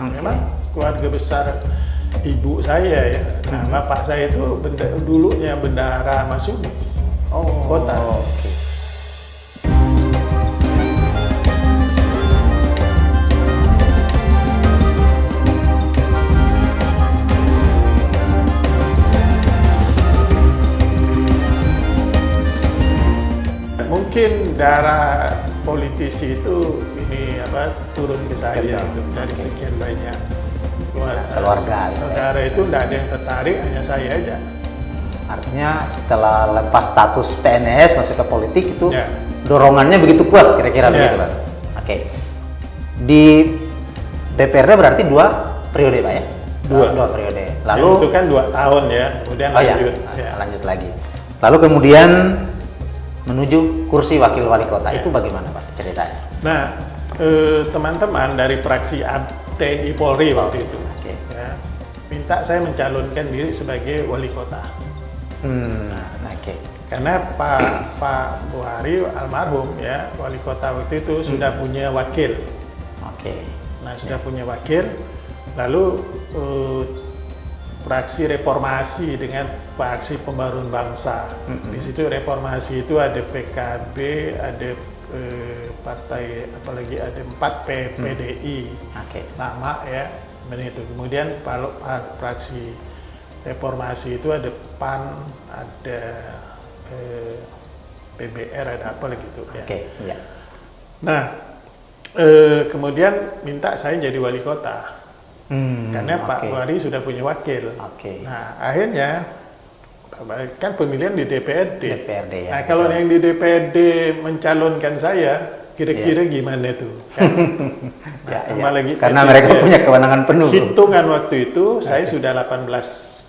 Memang keluarga besar ibu saya ya. Nah, bapak saya itu dulunya bendahara Masumi kota. Oke. Mungkin darah politisi itu turun ke saya itu dari sekian banyak Keluarga. saudara itu tidak ada yang tertarik, hanya saya aja. Artinya setelah lepas status PNS masuk ke politik itu Ya. dorongannya begitu kuat kira-kira Ya. begitu Pak. Oke. Di DPRD berarti 2 periode Pak ya? Dua periode. Lalu itu kan 2 tahun ya, kemudian lanjut. Lanjut lagi. Lalu kemudian menuju kursi wakil wali kota itu bagaimana Pak ceritanya? Nah, teman-teman dari fraksi TNI Polri waktu itu ya, minta saya mencalonkan diri sebagai wali kota. Oke. Karena Pak Buhari almarhum ya, wali kota waktu itu sudah punya wakil. Oke. Nah, sudah punya wakil, lalu fraksi reformasi dengan fraksi pembaruan bangsa. Di situ reformasi itu ada PKB, ada partai apalagi ada 4 PDI. Lama ya, itu. Kemudian kalau fraksi reformasi itu ada PAN, ada PBR, ada apa lagi itu ya. Ya. Nah, kemudian minta saya jadi wali kota. Karena Pak Buhari sudah punya wakil. Nah, akhirnya kan pemilihan di DPRD. Ya, nah, kalau yang di DPRD mencalonkan saya, kira-kira gimana tuh? Kan? Nah, lagi karena mereka punya kewenangan penuh. Hitungan waktu itu saya sudah 18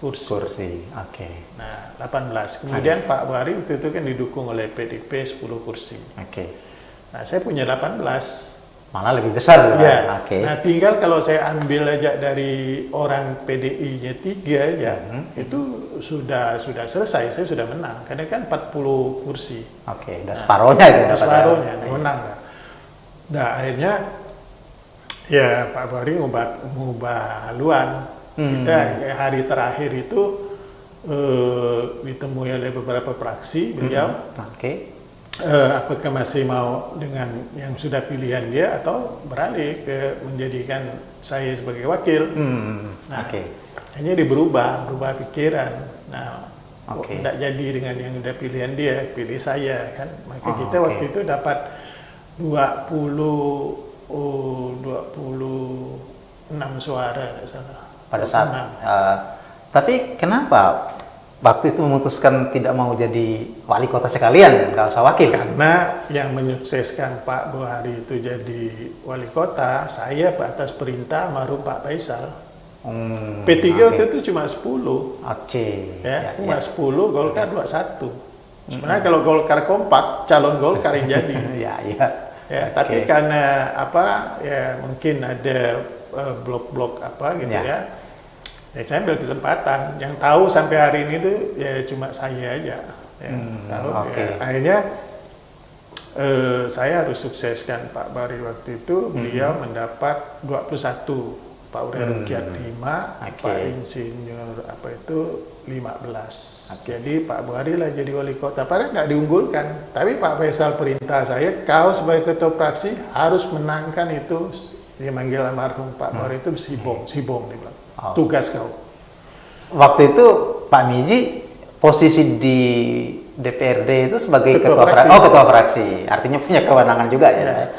kursi. Nah, 18. Kemudian Pak Buhari waktu itu kan didukung oleh PDIP 10 kursi. Nah, saya punya 18. Malah lebih besar ya. Nah, tinggal kalau saya ambil aja dari orang PDI-nya 3 ya, itu sudah selesai, saya sudah menang. Karena kan 40 kursi. Udah separohnya itu. Udah separohnya, menang lah. Nah, akhirnya ya Pak Buhari ngubah haluan. Kita hari terakhir itu ditemui oleh beberapa fraksi beliau. Apakah masih mau dengan yang sudah pilihan dia atau beralih ke menjadikan saya sebagai wakil. Nah, hanya berubah pikiran. Nah, tidak jadi dengan yang udah pilihan dia, pilih saya kan. Maka kita waktu itu dapat 26 suara tidak salah. Pada saat tapi kenapa waktu itu memutuskan tidak mau jadi wali kota sekalian, nggak usah wakil? Karena yang menyukseskan Pak Buhari itu jadi wali kota, saya atas perintah almarhum Pak Faisal. P3 waktu itu cuma 10. Cuma 10, Golkar 21. Sebenarnya kalau Golkar kompak, calon Golkar yang jadi. Tapi karena mungkin ada blok-blok gitu ya. Saya ambil kesempatan. Yang tahu sampai hari ini tuh ya cuma saya aja. Akhirnya saya harus sukseskan Pak Buhari waktu itu. Beliau mendapat 21, Pak Urey Rukyat 5, Pak Insinyur 15. Jadi Pak Buhari lah jadi wali kota. Padahal nggak diunggulkan. Tapi Pak Faisal perintah saya, kau sebagai ketua fraksi harus menangkan itu. Dia manggil almarhum Pak Buhari itu Sibong dia bilang. Tugas kau. Waktu itu Pak Miji posisi di DPRD itu sebagai ketua fraksi. Artinya punya kewenangan juga ya.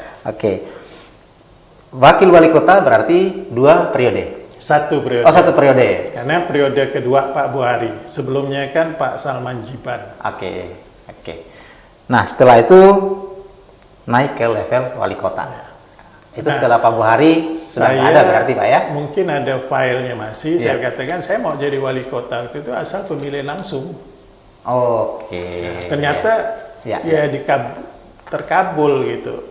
Wakil wali kota berarti 2 periode. 1 periode. 1 periode. Karena periode kedua Pak Buhari. Sebelumnya kan Pak Salman Jiban. Nah, setelah itu naik ke level wali kota. Itu setelah Pak Buhari sudah ada berarti Pak ya? Mungkin ada filenya masih. Saya katakan saya mau jadi wali kota itu asal pemilihan langsung. Ternyata terkabul gitu.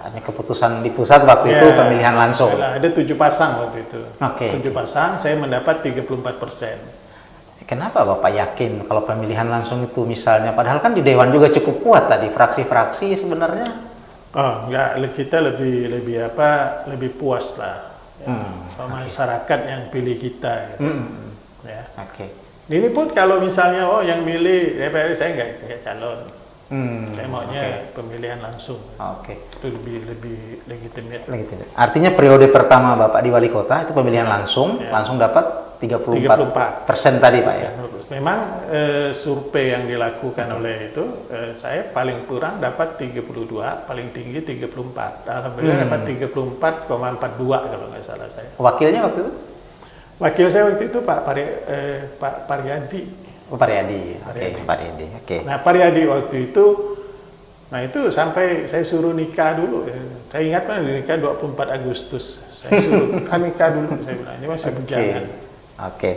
Hanya keputusan di pusat waktu itu pemilihan langsung. Ada 7 pasang waktu itu. 7 pasang, saya mendapat 34%. Kenapa Bapak yakin kalau pemilihan langsung itu misalnya, padahal kan di Dewan juga cukup kuat tadi fraksi-fraksi sebenarnya? Enggak, kita lebih puas lah masyarakat yang pilih kita gitu. Ya. Oke. Ini pun kalau misalnya yang milih DPR saya nggak calon. Saya maunya pemilihan langsung. Itu lebih legitimate. Artinya periode pertama Bapak di wali kota itu pemilihan langsung dapat 34% tadi Pak ya. Memang survei yang dilakukan oleh itu saya paling kurang dapat 32, paling tinggi 34. Alhamdulillah dapat 34,42 kalau nggak salah saya. Wakilnya waktu itu? Wakil saya waktu itu Pak Paryadi. Paryadi. Oke. Nah, Paryadi waktu itu, itu sampai saya suruh nikah dulu. Saya ingat kan nikah 24 Agustus. Saya suruh nikah dulu. Saya bilang ini masih berjalan. Oke.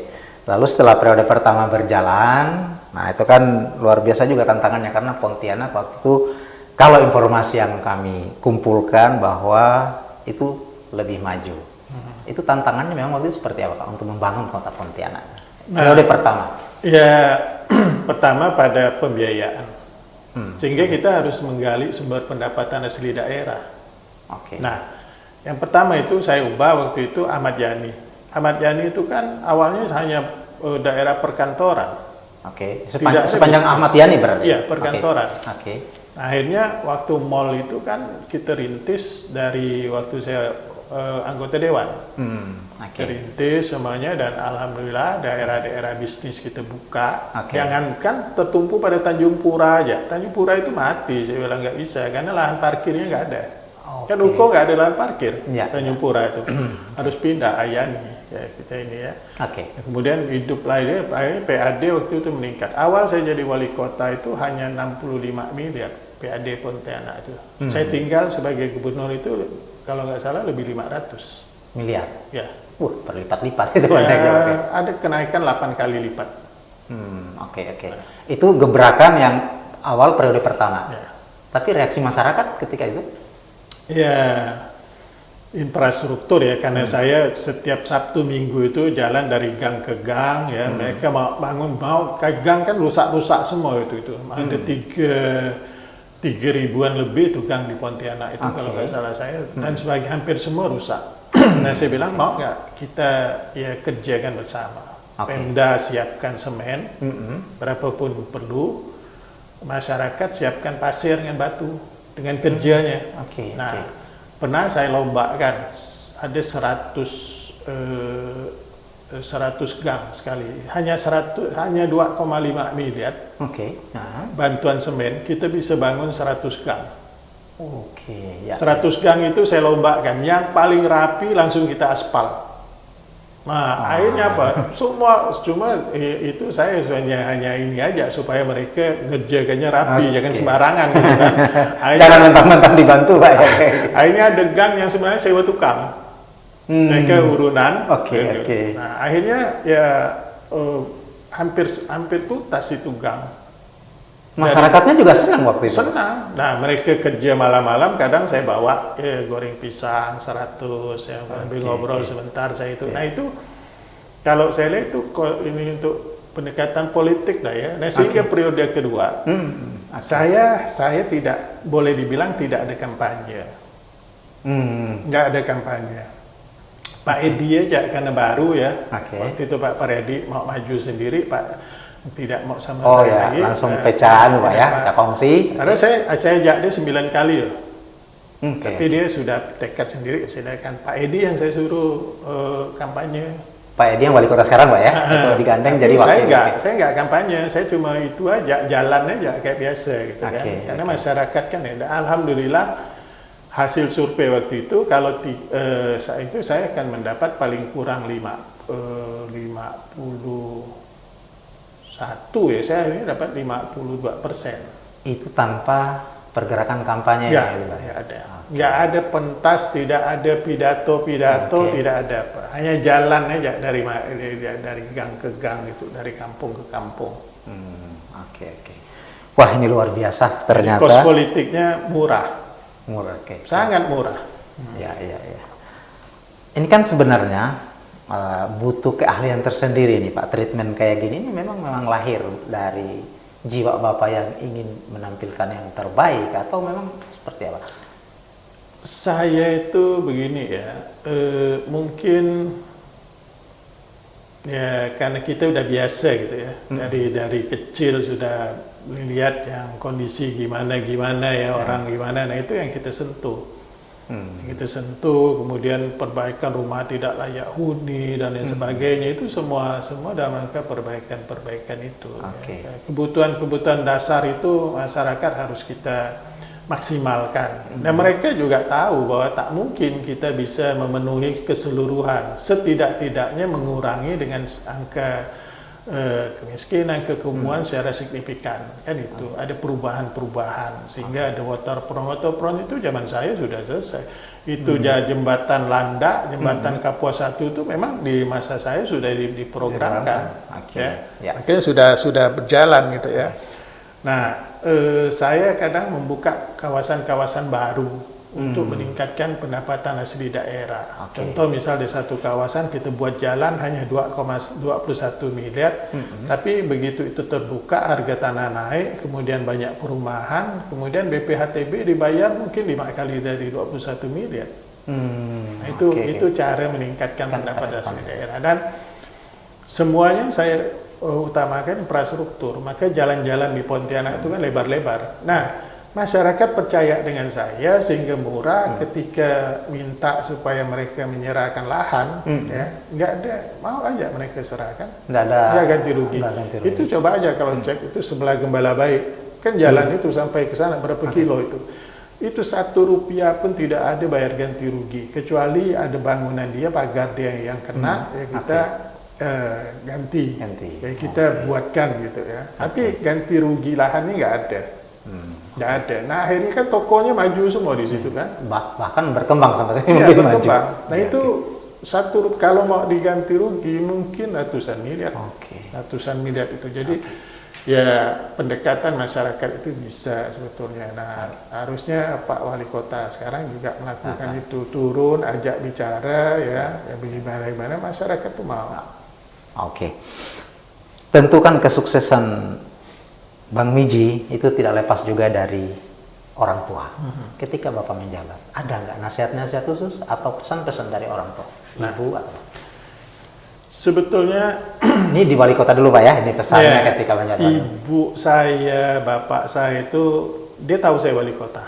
Lalu setelah periode pertama berjalan, nah itu kan luar biasa juga tantangannya karena Pontianak waktu itu kalau informasi yang kami kumpulkan bahwa itu lebih maju. Itu tantangannya memang waktu itu seperti apa Pak untuk membangun kota Pontianak? Periode pertama. Ya, pertama pada pembiayaan. Sehingga kita harus menggali sumber pendapatan asli daerah. Nah, yang pertama itu saya ubah waktu itu Ahmad Yani. Ahmad Yani itu kan awalnya hanya daerah perkantoran. Sepanjang Ahmad Yani berarti? Iya, perkantoran. Akhirnya waktu mall itu kan kita rintis dari waktu saya anggota dewan. Rintis semuanya dan alhamdulillah daerah-daerah bisnis kita buka. Jangankan tertumpu pada Tanjung Pura aja. Tanjung Pura itu mati, saya bilang nggak bisa karena lahan parkirnya nggak ada. Kan Uko nggak ada lahan parkir. Tanjung Pura itu harus pindah Ayani ya kita ini ya. Kemudian hidup lainnya, akhirnya PAD waktu itu meningkat. Awal saya jadi wali kota itu hanya 65 miliar PAD Pontianak itu. Saya tinggal sebagai gubernur itu kalau nggak salah lebih 500 miliar. Ya. Berlipat-lipat itu. Ada kenaikan 8 kali lipat. Itu gebrakan yang awal periode pertama. Tapi reaksi masyarakat ketika itu? Ya, infrastruktur ya, karena saya setiap Sabtu Minggu itu jalan dari gang ke gang ya. Mereka mau bangun, gang kan rusak-rusak semua itu. Ada 3.000-an lebih itu gang di Pontianak itu kalau nggak salah saya, dan sebagai hampir semua rusak. Nah saya bilang mau nggak kita ya kerjakan bersama. Pemda siapkan semen, berapapun perlu, masyarakat siapkan pasir dengan batu dengan kerjanya. Pernah saya lombakan ada 100 gang sekali, hanya 2,5 miliar. Bantuan semen kita bisa bangun 100 gang. 100 gang itu saya lombakan, yang paling rapi langsung kita aspal. Nah, akhirnya apa? Cuma itu saya hanya ini aja supaya mereka ngerjakannya rapi, jangan sembarangan gitu kan. Jangan mentang-mentang dibantu, Pak. Akhirnya ada gang yang sebenarnya sewa tukang. Mereka urunan. Nah, akhirnya ya hampir tuntas itu gang. Masyarakatnya juga senang waktu itu? Senang. Nah, mereka kerja malam-malam, kadang saya bawa goreng pisang 100, ya, ambil ngobrol sebentar saya itu. Nah, itu kalau saya lihat itu ini untuk pendekatan politik lah ya. Nah, sehingga periode kedua, saya tidak boleh dibilang tidak ada kampanye. Nggak ada kampanye. Pak Edi aja karena baru ya. Waktu itu Pak Paryadi mau maju sendiri, Pak tidak mau sama saya lagi. Langsung pecahan Pak ya, kongsi. Karena saya ajak dia 9 kali loh. Tapi dia sudah tekad sendiri, silakan. Pak Edi yang saya suruh kampanye. Pak Edi yang wali kota sekarang Pak ya, itu digandeng jadi wakil. Saya nggak kampanye, saya cuma itu aja, jalan aja kayak biasa gitu kan. Karena masyarakat kan ya, alhamdulillah hasil survei waktu itu kalau saya akan mendapat paling kurang 51 ya, saya ini dapat 52%. Itu tanpa pergerakan kampanye ya? Nggak ada pentas, tidak ada pidato, tidak ada apa. Hanya jalan aja dari gang ke gang itu, dari kampung ke kampung. Wah, ini luar biasa ternyata. Kos politiknya murah. Sangat murah. Ya. Ini kan sebenarnya butuh keahlian tersendiri nih Pak. Treatment kayak gini ini memang lahir dari jiwa Bapak yang ingin menampilkan yang terbaik atau memang seperti apa? Saya itu begini ya, mungkin ya karena kita udah biasa gitu ya, dari kecil sudah melihat yang kondisi gimana ya orang gimana, nah itu yang kita sentuh. Kita sentuh, kemudian perbaikan rumah tidak layak huni dan lain sebagainya, itu semua dalam rangka perbaikan itu. Ya. Kebutuhan dasar itu masyarakat harus kita maksimalkan. Dan mereka juga tahu bahwa tak mungkin kita bisa memenuhi keseluruhan, setidak-tidaknya mengurangi dengan angka kemiskinan, kekumuhan secara signifikan, kan itu ada perubahan sehingga ada water front itu zaman saya sudah selesai. Itu jembatan Landak, jembatan Kapuas 1 itu memang di masa saya sudah diprogramkan, ya. Makanya sudah berjalan gitu ya. Nah, saya kadang membuka kawasan-kawasan baru untuk meningkatkan pendapatan asli daerah. Contoh misal di satu kawasan kita buat jalan hanya 2,21 miliar, tapi begitu itu terbuka harga tanah naik, kemudian banyak perumahan, kemudian BPHTB dibayar mungkin 5 kali dari 21 miliar. Nah, itu cara meningkatkan pendapatan asli daerah. Dan semuanya saya utamakan infrastruktur, maka jalan-jalan di Pontianak itu kan lebar-lebar. Nah, masyarakat percaya dengan saya sehingga murah ketika minta supaya mereka menyerahkan lahan, ya nggak ada, mau aja mereka serahkan, nggak ada ganti rugi. Itu coba aja kalau cek itu sebelah Gembala Baik, kan jalan itu sampai ke sana berapa kilo itu 1 rupiah pun tidak ada bayar ganti rugi, kecuali ada bangunan dia, pagar dia yang kena, ya kita ganti. Ya kita buatkan gitu ya. Tapi ganti rugi lahannya nggak ada. Nggak ada. Nah akhirnya kan tokonya maju semua di situ kan. Bahkan berkembang sampai berkembang. Maju. Nah itu kalau mau diganti rugi mungkin ratusan miliar. Ratusan miliar itu. Jadi ya pendekatan masyarakat itu bisa sebetulnya. Nah harusnya Pak Wali Kota sekarang juga melakukan itu, turun, ajak bicara ya bagaimana masyarakat itu mau. Tentu kan kesuksesan Bang Miji itu tidak lepas juga dari orang tua. Ketika Bapak menjabat, ada nggak nasihat-nasihat khusus atau pesan-pesan dari orang tua? Ibu atau? Sebetulnya ini di wali kota dulu Pak ya, ini pesannya ketika menjabat. Ibu saya, bapak saya itu dia tahu saya wali kota,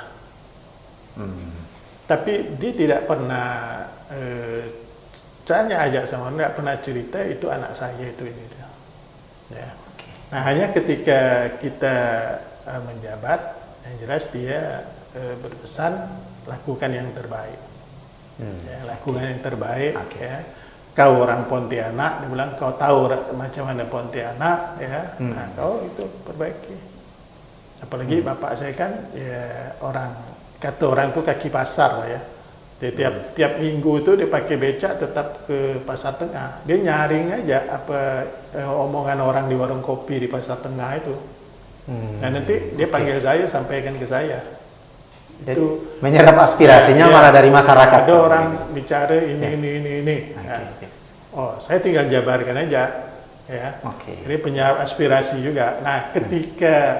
tapi dia tidak pernah saya ajak sama, tidak pernah cerita itu anak saya itu ini. Ya. Nah hanya ketika kita menjabat, yang jelas dia berpesan lakukan yang terbaik, lakukan yang terbaik. Ya. Kau orang Pontianak, dia bilang kau tahu macam mana Pontianak, ya, nah kau itu perbaiki. Apalagi bapak saya kan ya kata orang itu kaki pasar lah ya. Dia tiap minggu itu dia pakai becak tetap ke Pasar Tengah. Dia nyaring aja apa omongan orang di warung kopi di Pasar Tengah itu. Nah nanti dia panggil saya, sampaikan ke saya. Jadi, itu menyerap aspirasinya malah dari masyarakat. Ada orang bicara ini. Nah, oh saya tinggal jabarkan aja, ya. Jadi penyerap aspirasi juga. Nah ketika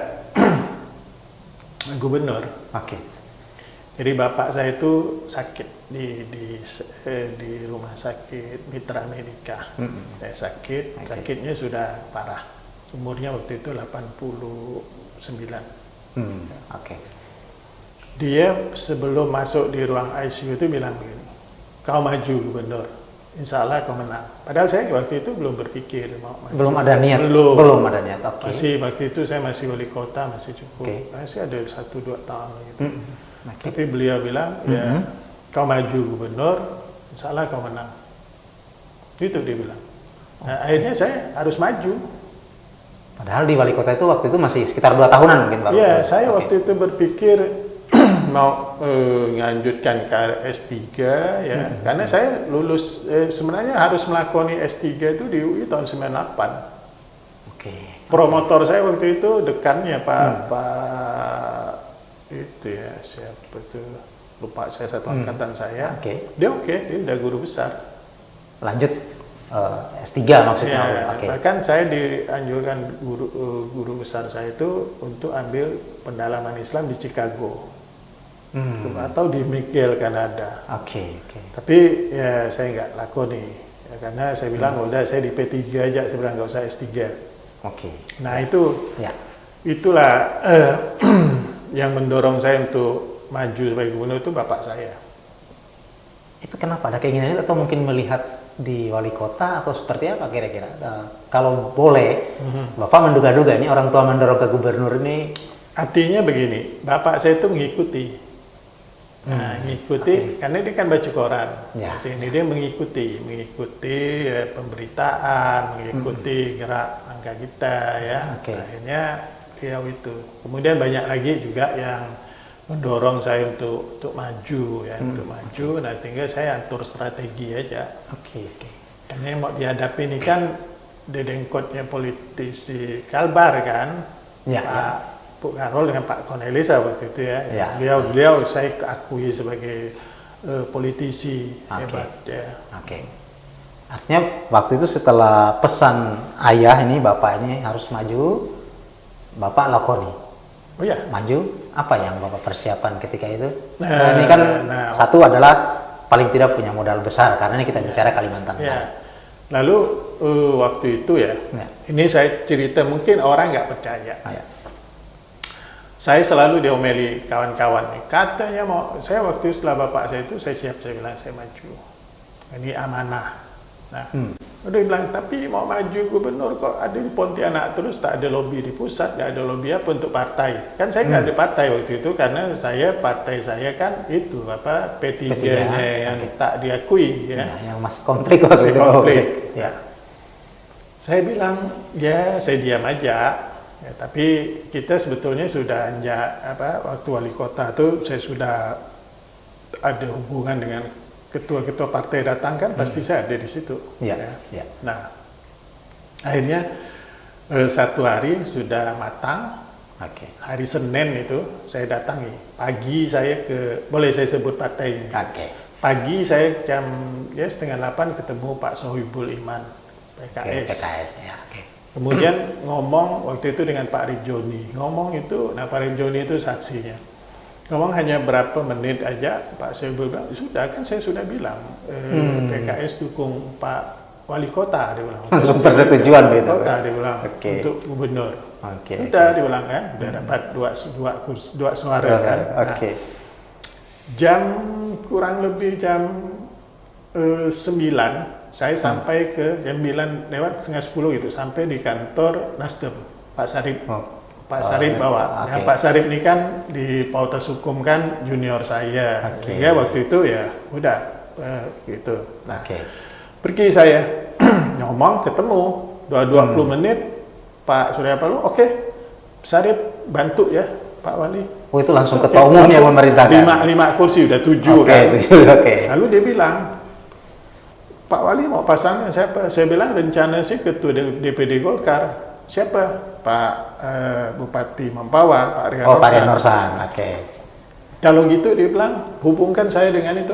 gubernur. Jadi bapak saya itu sakit di rumah sakit Mitra Medika. Sakitnya sudah parah. Umurnya waktu itu 89. Dia sebelum masuk di ruang ICU itu bilang begini, kau maju gubernur, insya Allah kau menang. Padahal saya waktu itu belum berpikir mau maju. Belum ada niat. Belum ada niat. Masih waktu itu saya masih wali kota, masih cukup. Masih ada 1-2 tahun gitu. Tapi beliau bilang, ya kau maju gubernur, insya Allah kau menang. Itu dia bilang. Nah, akhirnya saya harus maju. Padahal di wali kota itu waktu itu masih sekitar 2 tahunan mungkin Pak. Iya, saya waktu itu berpikir mau melanjutkan ke S3 ya, karena saya lulus sebenarnya harus melakoni S3 itu di UI tahun 98. Promotor saya waktu itu dekannya Pak itu ya siapa itu, lupa saya, satu angkatan saya. Dia dia udah guru besar. Lanjut S3 maksudnya. Bahkan saya dianjurkan guru besar saya itu untuk ambil pendalaman Islam di Chicago. atau di Miguel Kanada. Oke. Tapi ya saya nggak lakoni ya, karena saya bilang udah saya di P3 aja, saya bilang nggak usah S3. Oke. Nah itu Ya. itulah yang mendorong saya untuk maju sebagai gubernur itu bapak saya. Itu kenapa ada keinginan itu, atau mungkin melihat di wali kota atau seperti apa kira-kira? Kalau boleh, Bapak menduga-duga ini orang tua mendorong ke gubernur ini. Artinya begini, bapak saya itu mengikuti. Nah, mengikuti karena dia kan baca koran. Ya. Jadi dia mengikuti pemberitaan, mengikuti gerak langkah kita ya. Oke. Akhirnya dia itu. Kemudian banyak lagi juga yang mendorong saya untuk maju ya, untuk maju. Nah, sehingga saya atur strategi aja. Oke. Karena yang mau dihadapi ini kan dedengkotnya politisi Kalbar kan, Ya, Pak Bu Karol dengan Pak Cornelis waktu itu ya. Ya. Beliau saya akui sebagai politisi hebat ya. Oke. Artinya waktu itu setelah pesan ayah ini, Bapak ini harus maju, Bapak lakoni. Oh ya. Maju, apa yang Bapak persiapan ketika itu? Nah, ini kan satu adalah paling tidak punya modal besar, karena ini kita bicara Kalimantan. Ya. Lalu waktu itu ya, ini saya cerita mungkin orang nggak percaya. Ya. Saya selalu diomeli kawan-kawan, katanya saya waktu setelah bapak saya itu saya siap, saya bilang saya maju. Ini amanah. Nah, udah bilang tapi mau maju gubernur kok ada di Pontianak terus, tak ada lobby di pusat, nggak ada lobby apa untuk partai. Kan saya nggak ada partai waktu itu karena partai saya kan itu P3-nya yang tak diakui ya. Yang masih konflik waktu masih itu. konflik. Ya. Saya bilang ya saya diam aja. Ya, tapi kita sebetulnya sudah waktu wali kota itu saya sudah ada hubungan dengan ketua-ketua partai datang kan pasti saya ada di situ. Ya. Nah, akhirnya satu hari sudah matang. Oke. Hari Senin itu saya datangi. Pagi saya boleh saya sebut partainya. Oke. Pagi saya jam 7:30 ketemu Pak Sohibul Iman, PKS. PKS ya. Oke. Kemudian ngomong waktu itu dengan Pak Rijoni. Pak Rijoni itu saksinya. Ngomong hanya berapa menit aja, Pak Sohibul bilang, sudah kan saya sudah bilang, PKS dukung Pak Wali Kota, dia bilang. Langsung persetujuan gitu. Kota, dia bilang, untuk gubernur. Sudah, dia bilang kan, udah dapat dua suara kan. Oke. Jam kurang lebih jam 9, saya sampai ke jam 9 lewat 9:30 gitu, sampai di kantor Nasdem, Pak Sarip. Pak Sarip bawa. Nah, Pak Sarip ini kan di Fakultas Hukum kan junior saya. Ya waktu itu ya udah gitu. Nah, pergi saya ngomong ketemu 20 menit Pak Surya Paloh, Sarip bantu ya Pak Wali. Oh itu langsung ketua umum yang memerintahkan. 5 kursi udah 7 kan. Lalu dia bilang, Pak Wali mau pasangnya siapa? Saya bilang rencana sih ketua DPD Golkar. Siapa? Pak Bupati Mempawah, Pak Rian Norsan. Pak Rian Norsan, oke. Kalau gitu dia bilang, hubungkan saya dengan itu.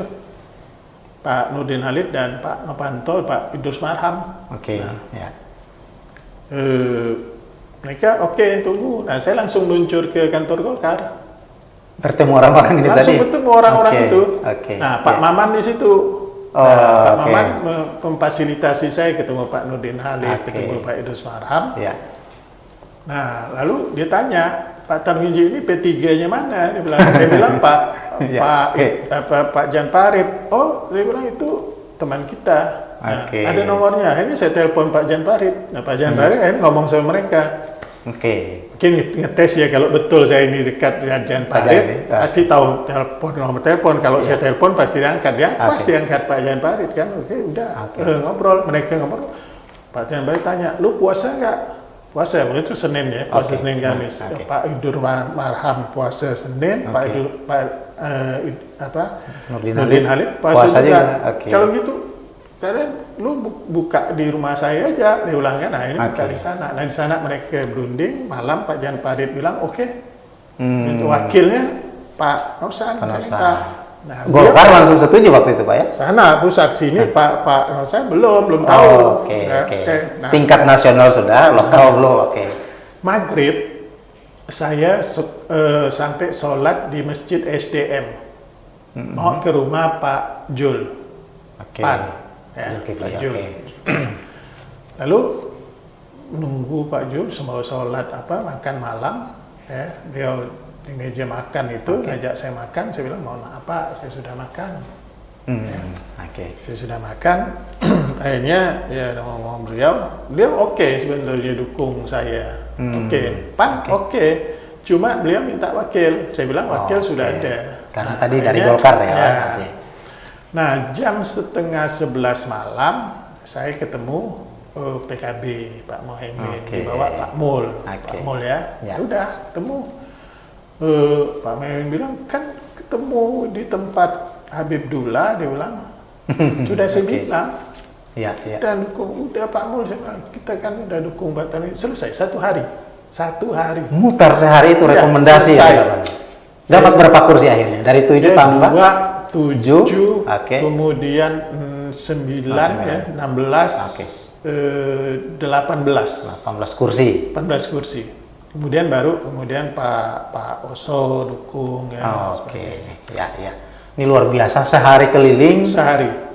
Pak Nurdin Halid dan Pak Novanto, Pak Idrus Marham. Oke, nah, ya. Mereka tunggu. Nah, saya langsung luncur ke kantor Golkar. Bertemu orang-orang ini langsung tadi? Bertemu orang-orang itu. Nah, Pak Maman di situ. Pak Maman memfasilitasi saya ketemu Pak Nurdin Halid, ketemu Pak Idrus Marham. Ya. Nah, lalu dia tanya, Pak Tarmizi ini P3-nya mana? Dia bilang, saya bilang Pak Jan Farid. Oh, saya bilang itu teman kita. Nah, ada nomornya. Akhirnya saya telepon Pak Jan Farid. Nah, Pak Jan Farid akhirnya ngomong sama mereka. Mungkin ngetes ya kalau betul saya ini dekat dengan Jan Farid, pasti tahu nomor telepon. Kalau saya telepon pasti diangkat. Dia pasti angkat Pak Jan Farid kan. Udah ngobrol. Mereka ngobrol. Pak Jan Farid tanya, lu puasa nggak? Puasa, itu Senin ya, puasa Senin Kamis. Pak Idrus Marham puasa Senin, Pak Nurdin Halid puasa juga. Kalau gitu, kalian lu buka di rumah saya aja, dia bilang kan. Nah ini buka di sana. Nah di sana mereka berunding, malam Pak Jan Farid bilang itu wakilnya Pak Norsan cerita. Nah, Golkar langsung setuju waktu itu Pak ya? Sana pusat sini Pak Norsan belum tahu. Nah, tingkat nasional sudah, lokal belum. Maghrib saya sampai sholat di masjid SDM, mau ke rumah Pak Jul, Pan, ya, Pak Jul. Lalu nunggu Pak Jul semua sholat makan malam, ya, beliau di meja makan itu ngajak saya makan, saya bilang mohon maaf Pak, saya sudah makan. Saya sudah makan, akhirnya ya ngomong beliau oke sebenarnya dukung saya, Pan oke, cuma beliau minta wakil, saya bilang wakil sudah ada. Karena tadi dari Golkar ya. Nah jam 10:30 malam saya ketemu PKB Pak Mohaimin, dibawa Pak Mul, Pak Mul ya, udah ketemu. Pak Mohaimin bilang kan ketemu di tempat Habib Dullah, dia bilang sudah saya bilang kita dukung, udah Pak Mul, kita kan udah dukung Batan ini selesai satu hari mutar sehari itu rekomendasi ya, dapat berapa kursi akhirnya dari 7 tambah 7 kemudian 9 ya 16 18 kursi kemudian Pak Oso dukung ya. Ini luar biasa, sehari keliling,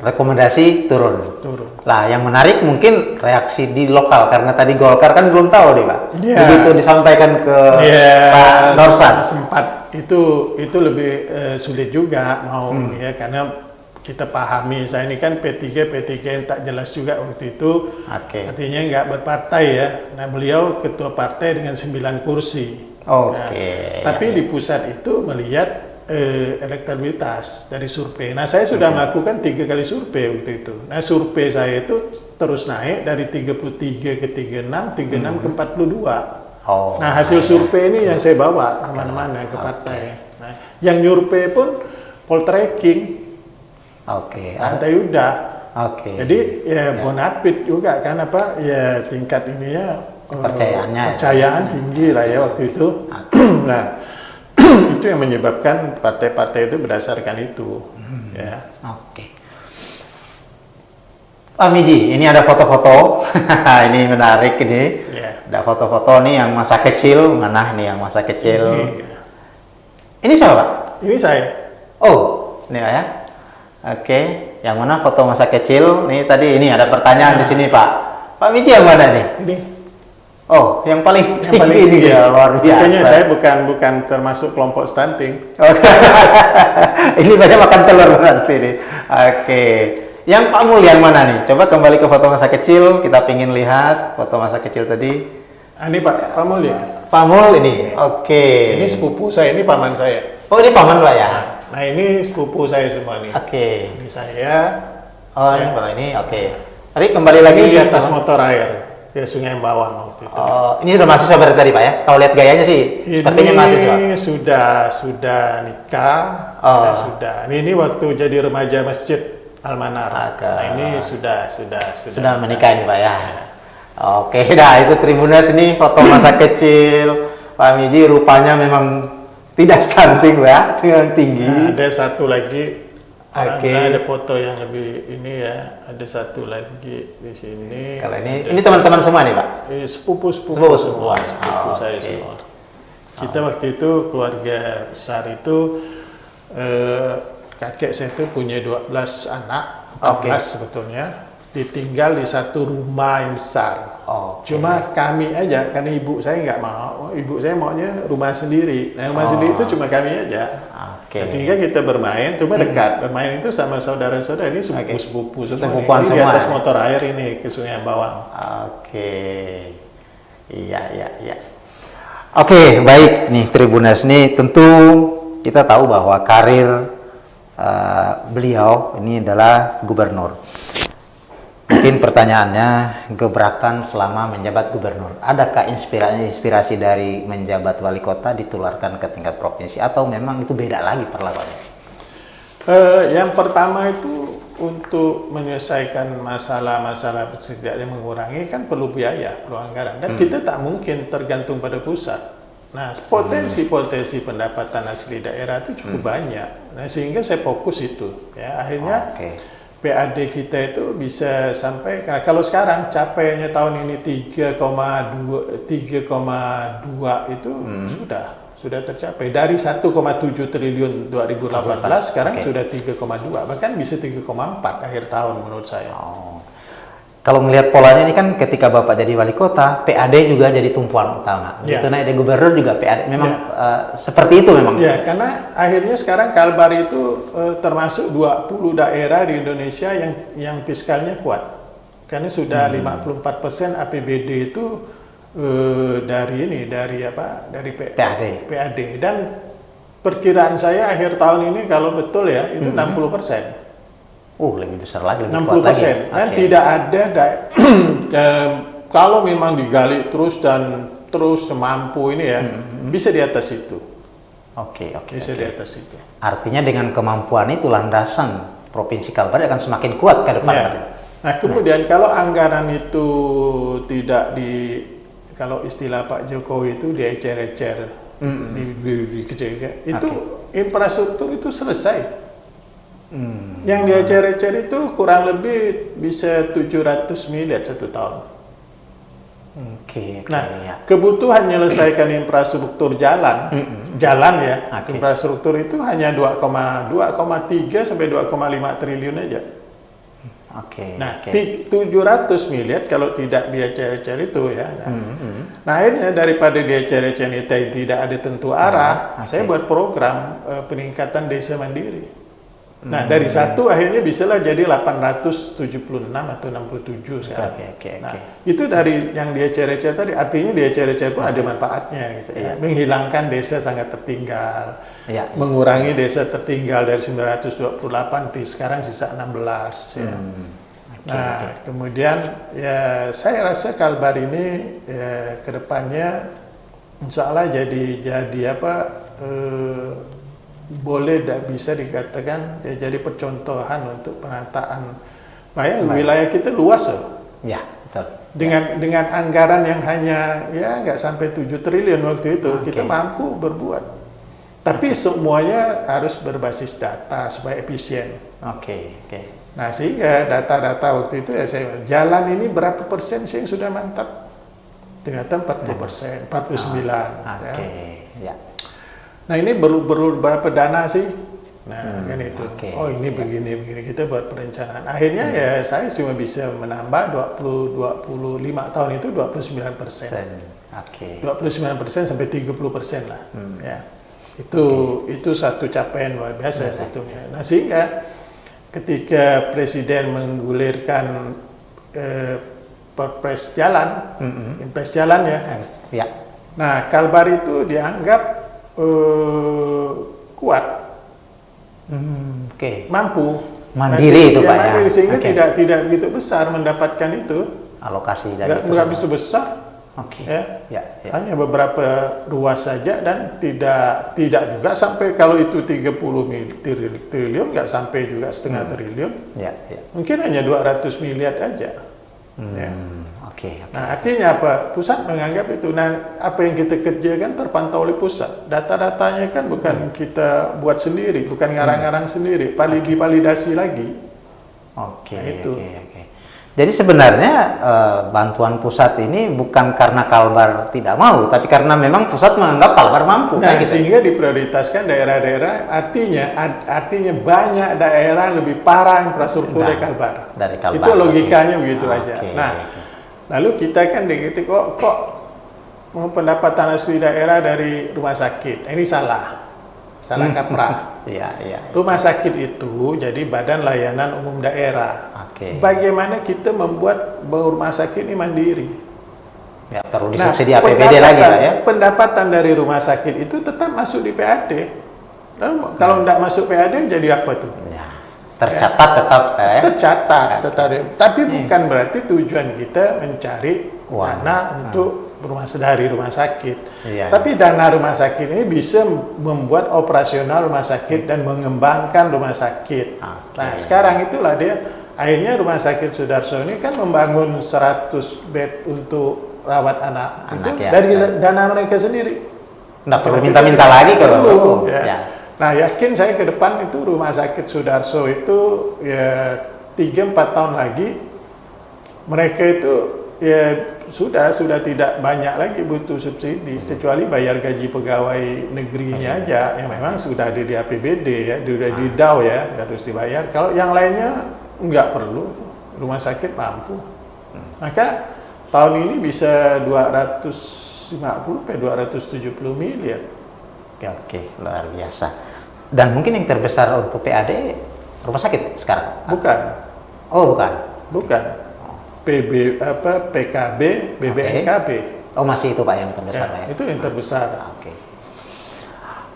rekomendasi turun. Lah, yang menarik mungkin reaksi di lokal, karena tadi Golkar kan belum tahu deh Pak. Begitu disampaikan ke Pak Norsan. Sempat itu lebih sulit juga mau ya, karena kita pahami saya ini kan P3 yang tak jelas juga waktu itu, artinya nggak berpartai ya. Nah beliau ketua partai dengan 9 kursi. Tapi di pusat itu melihat elektabilitas dari survei. Nah saya sudah melakukan 3 kali survei waktu itu. Nah survei saya itu terus naik dari 33 ke 36, 36 ke 42. Nah hasil survei ini yang saya bawa kemana-mana ke partai. Nah yang nyurvei pun poltreking. Lantai udah. Jadi ya bonafit juga kan ya tingkat ini ya kepercayaan tinggi lah ya waktu itu. Nah itu yang menyebabkan partai-partai itu berdasarkan itu. Ya. Pak Miji, ini ada foto-foto. Ini menarik ini. Ada foto-foto nih yang masa kecil, mana nih yang masa kecil? Ini siapa Pak? Ini saya. Ini ya. Yang mana foto masa kecil? Nih tadi ini ada pertanyaan di sini Pak. Pak Miji yang mana nih? Ini. Yang paling tinggi ini ya, luar biasa. Makanya saya bukan termasuk kelompok stunting. Ini banyak makan telur nanti nih. Yang Pak Mul yang mana nih? Coba kembali ke foto masa kecil, kita pingin lihat foto masa kecil tadi. Ini Pak Mul ya? Pak Mul ini, Ini sepupu saya, ini paman saya. Ini paman Pak ya? Nah ini sepupu saya semua nih. Ini saya. Ini Pak ini, Tadi kembali lagi di atas motor air ke Sungai Bawang waktu itu. Ini sudah mahasiswa berarti tadi Pak ya? Kalau lihat gayanya sih sepertinya mahasiswa. Ini sudah nikah, sudah. Ini waktu jadi remaja Masjid Al-Manar. Nah ini sudah menikah ini Pak ya. Nah itu Tribuners ini foto masa kecil Pak Miji, rupanya memang tidak stunting ya, dengan tinggi. Nah, ada satu lagi. Ada foto yang lebih ini ya, ada satu lagi di sini. Kalau ini teman-teman semua nih Pak? Sepupu saya semua. Kita waktu itu keluarga besar itu, kakek saya itu punya 12 anak, 14 sebetulnya, ditinggal di satu rumah yang besar. Cuma kami aja, karena ibu saya nggak mau, ibu saya maunya rumah sendiri. Nah rumah sendiri itu cuma kami aja. Sehingga kita bermain, cuma dekat. Bermain itu sama saudara-saudara, ini sepupu-sepupu semua. Ini di atas motor air ini ke Sungai Bawang. Iya. Baik nih Tribuners nih, tentu kita tahu bahwa karir beliau ini adalah gubernur. Mungkin pertanyaannya, gebrakan selama menjabat gubernur, adakah inspirasi dari menjabat wali kota ditularkan ke tingkat provinsi atau memang itu beda lagi perlakuannya? Yang pertama itu untuk menyelesaikan masalah-masalah setidaknya mengurangi kan perlu biaya, perlu anggaran, dan kita tak mungkin tergantung pada pusat. Nah potensi pendapatan asli daerah itu cukup banyak. Nah sehingga saya fokus itu, ya akhirnya. PAD kita itu bisa sampai, kalau sekarang capainya tahun ini 3,2 itu sudah tercapai dari 1,7 triliun 2018 sekarang sudah 3,2, bahkan bisa 3,4 akhir tahun menurut saya. Kalau melihat polanya ini kan ketika Bapak jadi wali kota, PAD juga jadi tumpuan utama. Itu naik jadi gubernur juga PAD. Memang seperti itu memang. Ya, karena akhirnya sekarang Kalbar itu termasuk 20 daerah di Indonesia yang fiskalnya kuat. Karena sudah 54% APBD itu dari PAD. Dan perkiraan saya akhir tahun ini kalau betul ya itu 60%. Lebih besar lagi, lebih 60%. kuat lagi. Dan tidak ada kalau memang digali terus dan terus mampu ini ya, bisa di atas itu. Bisa di atas itu. Artinya dengan kemampuan itu landasan Provinsi Kalbar akan semakin kuat ke depan. Nah, kemudian kalau anggaran itu tidak kalau istilah Pak Jokowi itu diecer-ecer, itu infrastruktur itu selesai. Yang diecer-ecer itu kurang lebih bisa 700 miliar satu tahun. Kebutuhan menyelesaikan infrastruktur jalan ya, infrastruktur itu hanya 2,3 sampai 2,5 triliun aja. 700 miliar kalau tidak diecer-ecer itu ya. Nah, akhirnya daripada diecer-ecer tidak ada tentu arah, saya buat program peningkatan desa mandiri. Nah, dari satu akhirnya bisalah jadi 876 atau 67 sekarang. Itu dari yang dia cere-cere tadi, artinya dia cere-cere pun ada manfaatnya gitu ya. Menghilangkan desa sangat tertinggal, mengurangi desa tertinggal dari 928 sekarang sisa 16 ya. Kemudian ya saya rasa Kalbar ini ya kedepannya insya Allah jadi boleh bisa dikatakan ya jadi percontohan untuk penataan. Wilayah kita luas loh. Betul. Dengan anggaran yang hanya ya nggak sampai 7 triliun waktu itu kita mampu berbuat. Tapi semuanya harus berbasis data supaya efisien. Nah, sehingga data-data waktu itu ya saya jalan ini berapa persen sih yang sudah mantap? Ternyata 40%, 49 ya. Nah, ini perlu berapa dana sih? Nah, kan itu. Ini begini kita buat perencanaan. Akhirnya ya saya cuma bisa menambah 25 tahun itu 29%. 29% sampai 30% lah. Ya. Itu satu capaian luar biasa sebetulnya. Nah, sehingga ketika Presiden menggulirkan Perpres jalan, Impres jalan ya. Nah, Kalbar itu dianggap kuat, mampu, mandiri itu Pak mandiri, sehingga tidak begitu besar mendapatkan itu alokasi dari nggak begitu besar, hanya beberapa ruas saja dan tidak juga sampai kalau itu 30 triliun nggak sampai juga setengah triliun, mungkin hanya 200 miliar aja. Nah, artinya apa? Pusat menganggap itu. Nah, apa yang kita kerjakan terpantau oleh pusat. Data-datanya kan bukan kita buat sendiri, bukan ngarang-ngarang sendiri, validasi lagi. Itu. Jadi sebenarnya bantuan pusat ini bukan karena Kalbar tidak mau, tapi karena memang pusat menganggap Kalbar mampu. Nah, sehingga diprioritaskan daerah-daerah. Artinya banyak daerah lebih parah infrastruktur dari Kalbar. Itu logikanya begitu aja. Lalu kita kan dikritik kok pendapatan asli daerah dari rumah sakit. Ini salah kaprah. Rumah sakit itu jadi Badan Layanan Umum Daerah. Bagaimana kita membuat rumah sakit ini mandiri? Perlu disubsidi APBD lagi Pak ya. Pendapatan dari rumah sakit itu tetap masuk di PAD. Lalu kalau tidak masuk PAD jadi apa tuh? Tercatat tetap tapi bukan berarti tujuan kita mencari dana untuk dari rumah sakit. Tapi dana rumah sakit ini bisa membuat operasional rumah sakit dan mengembangkan rumah sakit. Nah, sekarang itulah akhirnya Rumah Sakit Sudarso ini kan membangun 100 bed untuk rawat anak itu dari dana mereka sendiri. Nggak perlu minta-minta lagi kalau Nah, yakin saya ke depan itu Rumah Sakit Sudarso itu ya 3 3-4 tahun lagi mereka itu ya sudah tidak banyak lagi butuh subsidi, kecuali bayar gaji pegawai negerinya aja yang memang sudah ada di APBD ya, sudah di DAW ya, harus dibayar. Kalau yang lainnya nggak perlu, rumah sakit mampu. Maka tahun ini bisa 250-270 miliar. Oke, luar biasa. Dan mungkin yang terbesar untuk PAD rumah sakit sekarang? Bukan. Oh, bukan. Bukan. PKB, BBNKB. Oh, masih itu Pak yang terbesar ya? Itu yang terbesar.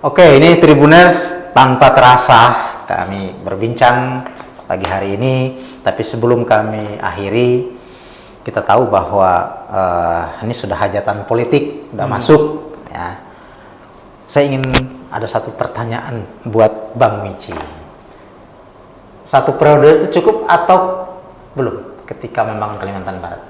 Oke, ini Tribuners, tanpa terasa kami berbincang pagi hari ini. Tapi sebelum kami akhiri, kita tahu bahwa ini sudah hajatan politik, sudah masuk. Ya. Saya ingin ada satu pertanyaan buat Bang Michi. 1 periode itu cukup atau belum ketika membangun Kalimantan Barat?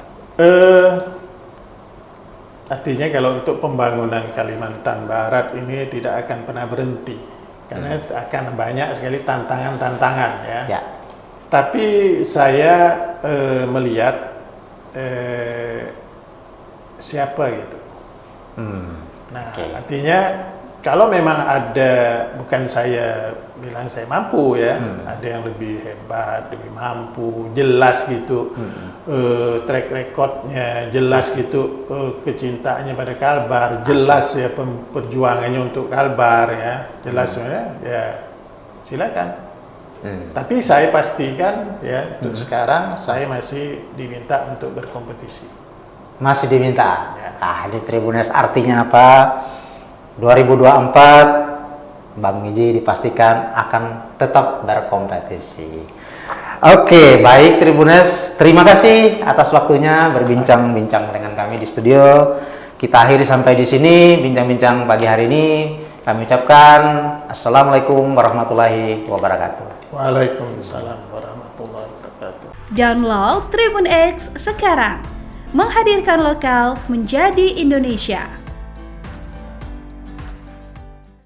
Artinya kalau untuk pembangunan Kalimantan Barat ini tidak akan pernah berhenti, karena akan banyak sekali tantangan-tantangan ya. Tapi saya melihat siapa gitu. Nah, artinya kalau memang ada, bukan saya bilang saya mampu ya, ada yang lebih hebat, lebih mampu, jelas gitu, track recordnya jelas gitu, kecintaannya pada Kalbar, jelas ya perjuangannya untuk Kalbar ya, jelas sebenarnya ya silakan. Tapi saya pastikan ya untuk sekarang saya masih diminta untuk berkompetisi. Masih diminta? Ya. Di Tribuners artinya apa? 2024 Bang Michi dipastikan akan tetap berkompetisi. Oke, baik Tribuners, terima kasih atas waktunya berbincang-bincang dengan kami di studio. Kita akhiri sampai di sini bincang-bincang pagi hari ini. Kami ucapkan Assalamualaikum warahmatullahi wabarakatuh. Waalaikumsalam warahmatullahi wabarakatuh. Download Tribun X sekarang, menghadirkan lokal menjadi Indonesia.